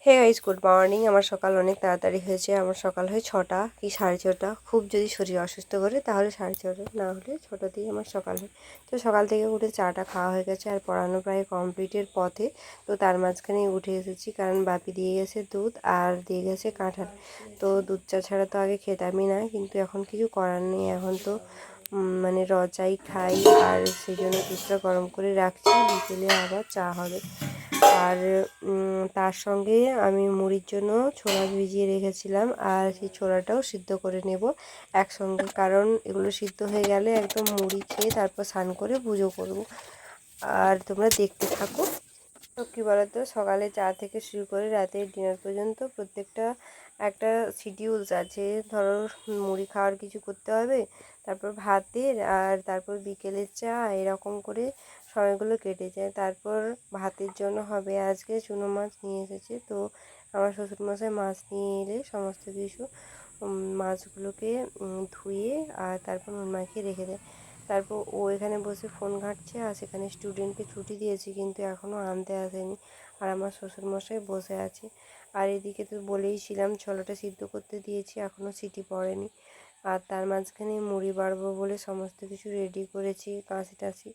Hey guys, good morning. আমার সকাল অনেক তাড়াতাড়ি হয়েছে। আমার সকাল হয় 6টা কি 6:30। খুব যদি শরীর অসুস্থ করে তাহলে 6:30, না হলে 6টাতেই আমার সকাল হয়। তো সকাল থেকে উঠে চাটা খাওয়া হয়ে গেছে আর পড়ানো প্রায় কমপ্লিটের পথে। তো তার মাঝখানে উঠে এসেছি, কারণ বাপি দিয়ে গেছে দুধ আর দিয়ে গেছে কাঁঠাল। তো দুধ চা ছাড়া তো আগে খেতামই না, কিন্তু এখন কিছু করার নেই। এখন তো মানে চাই খাই, আর সেই জন্য দুধটা গরম করে রাখছি, বিকেলে আবার চা হবে। আর তার সঙ্গে আমি মুড়ির জন্য ছোলা ভিজিয়ে রেখেছিলাম, আর সেই ছোলাটাও সিদ্ধ করে নেব একসঙ্গে, কারণ এগুলো সিদ্ধ হয়ে গেলে একদম মুড়ি খেয়ে তারপর স্নান করে পুজো করব। আর তোমরা দেখতে থাকো। তো কী বলতো, সকালে চা থেকে শুরু করে রাতের ডিনার পর্যন্ত প্রত্যেকটা একটা শিডিউলস আছে। ধরো মুড়ি খাওয়ার কিছু করতে হবে, তারপর ভাতের, আর তারপর বিকেলের চা, এরকম করে সময়গুলো কেটে যায়। তারপর ভাতের জন্য হবে আজকে চুনো মাছ নিয়ে এসেছে। তো আমার শ্বশুরমশাই মাছ নিয়ে এলে সমস্ত কিছু মাছগুলোকে ধুয়ে আর তারপর নুন মাখিয়ে রেখে দেয়। তারপর ও এখানে বসে ফোন ঘাঁটছে, আর সেখানে স্টুডেন্টকে ছুটি দিয়েছি কিন্তু এখনও আনতে আসেনি। আর আমার শ্বশুরমশাই বসে আছে। আর এদিকে তো বলেইছিলাম ছোলাটা সিদ্ধ করতে দিয়েছি, এখনও সিটি পড়েনি। আর তার মাঝখানে মুড়ি বাড়বো বলে সমস্ত কিছু রেডি করেছি, কাঁচি টাচি।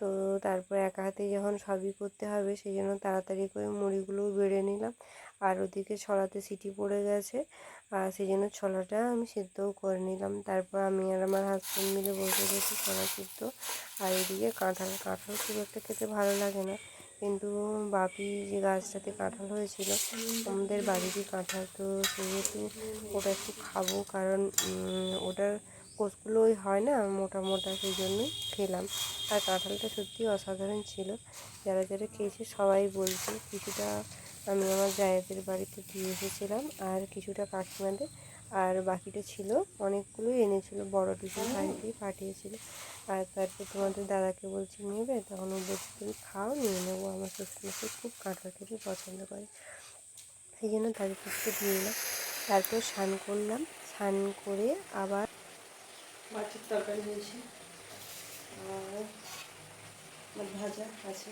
তো তারপর একা হাতে যখন সবই করতে হবে, সেই জন্য তাড়াতাড়ি করে মুড়িগুলোও বেড়ে নিলাম। আর ওদিকে ছোলাতে সিটি পড়ে গেছে, আর সেই জন্য ছোলাটা আমি সিদ্ধও করে নিলাম। তারপর আমি আর আমার হাজব্যান্ড মিলে বসে গেছি ছোলা সিদ্ধ। আর এদিকে কাঁঠাল খুব একটা খেতে ভালো লাগে না, কিন্তু বাপি যে গাছটাতে কাঁঠাল হয়েছিল আমাদের বাড়িরই কাঁঠাল, তো সেহেতু ওটা একটু খাবো, কারণ ওটার কোষগুলো ওই হয় না মোটা মোটা, সেই জন্যই খেলাম। আর কাঁঠালটা সত্যি অসাধারণ ছিল। যারা যারা খেয়েছে সবাই বলছে। কিছুটা আমি আমার জায়েদের বাড়িতে দিয়ে এসেছিলাম, আর কিছুটা কাকিমাদের, আর বাকিটা ছিল অনেকগুলোই এনেছিল, বড় টিফিন বাড়িতেই পাঠিয়েছিল। আর তারপর তোমাদের দাদাকে বলছি নেবে, তখন ও বলছে তুমি খাও, নিয়ে নেবো। আমার শ্বশুরমশাই খুব কাঁঠাল খেতে পছন্দ করে, সেই জন্য তাদের কাছে দিয়ে এলাম। তারপর স্নান করলাম, স্নান করে আবার মাছের তরকারি হয়েছে, আর ভাজা আছে,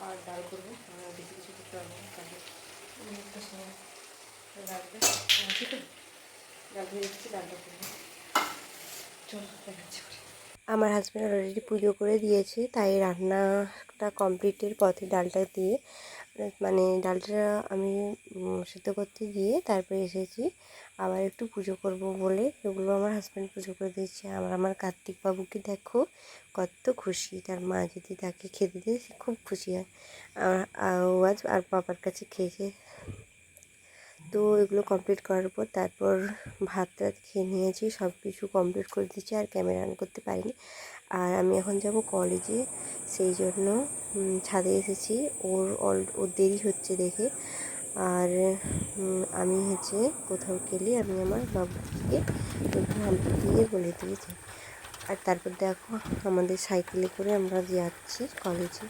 আর ডাল করবো। বেশি কিছু করতে পারবো না, কাজে একটা সময় লাগবে। আছে তো ডাল ভেজে রেখেছি, ডালটা করবো। চলো দেখাচ্ছি। আমার হাজব্যান্ড অলরেডি পুজো করে দিয়েছে, তাই রান্নাটা কমপ্লিটের পথে ডালটা দিয়ে, মানে ডালটা আমি সিদ্ধ করতে দিয়ে তারপরে এসেছি আবার একটু পুজো করব বলে। এগুলো আমার হাজব্যান্ড পুজো করে দিয়েছে। আমার কার্তিক বাবুকে দেখো কত খুশি, তার মা যদি তাকে খেতে দিয়ে সে খুব খুশি হয়। ও আজ আর বাবার কাছে খেয়েছে। তো এগুলো কমপ্লিট করার পর তারপর ভাত টাত খেয়ে নিয়েছি, সব কিছু কমপ্লিট করে দিয়েছি, আর ক্যামেরা অন করতে পারিনি। আর আমি এখন যাব কলেজে, সেই জন্য ছাদে এসেছি। ওর দেরি হচ্ছে দেখে। আর আমি কোথাও গেলে আমি আমার বাবুকে একটু হেল্প দিয়ে বলে দিয়ে যাই। আর তারপর দেখো আমাদের সাইকেলে করে আমরা যাচ্ছি কলেজে।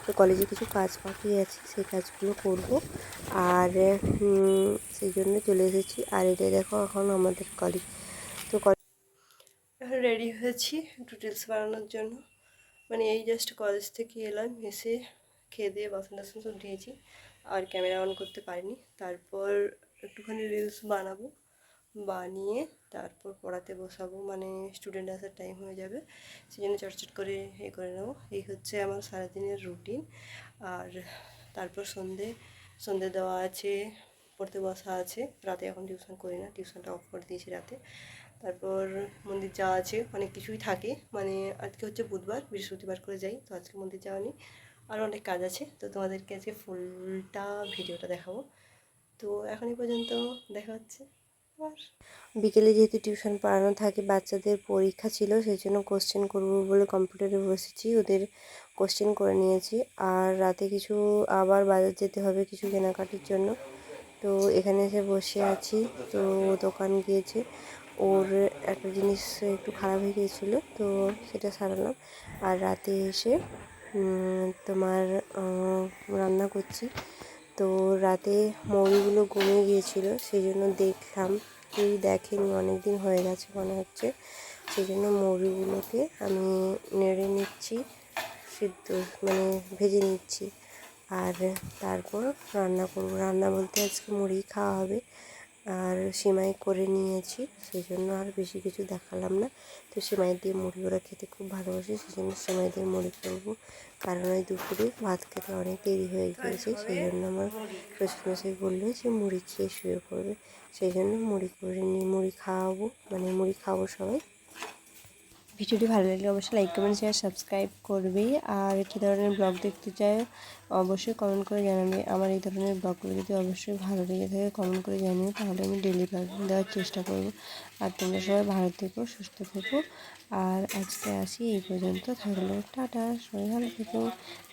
তো কলেজে কিছু কাজ বাকি আছে, সেই কাজগুলো করব, আর সেই জন্য চলে এসেছি। আর এটা দেখো এখন আমাদের কলেজ। তো এখন রেডি হয়েছি একটু রিলস বানানোর জন্য। মানে এই জাস্ট কলেজ থেকে এলাম, এসে খেয়ে দিয়ে বাসন টাসন সব ধুয়েছি, আর ক্যামেরা অন করতে পারিনি। তারপর একটুখানি রিলস বানাবো, বানিয়ে তারপর পড়াতে বসাবো, মানে স্টুডেন্ট আসার টাইম হয়ে যাবে, সেই জন্য চটচট করে করে নেবো। এই হচ্ছে আমার সারাদিনের রুটিন। আর তারপর সন্ধে দেওয়া আছে, পড়তে বসা আছে। রাতে এখন টিউশন করি না, টিউশনটা অফ করে দিয়েছি রাতে। তারপর মন্দির যাওয়া আছে, অনেক কিছুই থাকে। মানে আজকে হচ্ছে বুধবার, বৃহস্পতিবার করে যাই, তো আজকে মন্দির যাওয়া নেই, আর অনেক কাজ আছে। তো তোমাদেরকে আজকে ফুলটা ভিডিওটা দেখাবো। তো এখনই পর্যন্ত দেখা হচ্ছে। আর বিকেলে যেহেতু টিউশন পড়ানো থাকে, বাচ্চাদের পরীক্ষা ছিল, সেই জন্য কোশ্চেন করবো বলে কম্পিউটারে বসেছি, ওদের কোশ্চেন করে নিয়েছি। আর রাতে কিছু আবার বাজার যেতে হবে কিছু কেনাকাটির জন্য। তো এখানে এসে বসে আছি। তো দোকান গিয়েছে, ওর একটা জিনিস একটু খারাপ হয়ে গিয়েছিলো, তো সেটা সারালাম। আর রাতে এসে তোমার রান্না করছি। তো রাতে মৌরিগুলো গলে গিয়েছিলো, সেই জন্য দেখলাম, কেউ দেখেনি, অনেক দিন হয়ে গেছে মনে হচ্ছে, সেই জন্য মৌরিগুলোকে আমি নেড়ে নিচ্ছি। সিদ্ধ মানে ভেজে নিচ্ছি। আর তারপর রান্না করব। রান্না বলতে আজকে মুড়ি খাওয়া হবে আর সিমাই করে নিয়েছি, সেই জন্য আর বেশি কিছু দেখালাম না। তো সিমাই দিয়ে মুড়ি ওরা খেতে খুব ভালোবাসে, সেই জন্য সিমাই দিয়ে মুড়ি করবো। কারণ ওই দুপুরে ভাত খেতে অনেক দেরি হয়ে গিয়েছে, সেই জন্য আমার শ্বশুরমশাই বললো যে মুড়ি খেয়ে শুয়ে পড়বে, সেই জন্য মুড়ি করে নিয়ে মুড়ি খাওয়াবো, মানে মুড়ি খাবো সবাই। ভিডিওটি ভালো লাগলে অবশ্যই লাইক কমেন্ট শেয়ার সাবস্ক্রাইব করবে। আর কী ধরনের ব্লগ দেখতে চায় অবশ্যই কমেন্ট করে জানাবে। আমার এই ধরনের ব্লগগুলো যদি অবশ্যই ভালো লেগে থাকে কমেন্ট করে জানিও, তাহলে আমি ডেলি ব্লগ দেওয়ার চেষ্টা করব। আর তোমরা সবাই ভালো থেকো, সুস্থ থেকো। আর আজকে আসি এই পর্যন্ত থাকলো, টাটা, সবাই ভালো থেকো।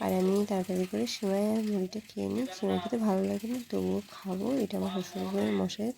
আর আমি তাড়াতাড়ি করে সিমাই আর মুড়িটা খেয়ে নিই। সিমাই খেতে ভালো লাগে না, তবুও খাবো, এটা আমার শ্বশুরবাড়ির মশাইয়ের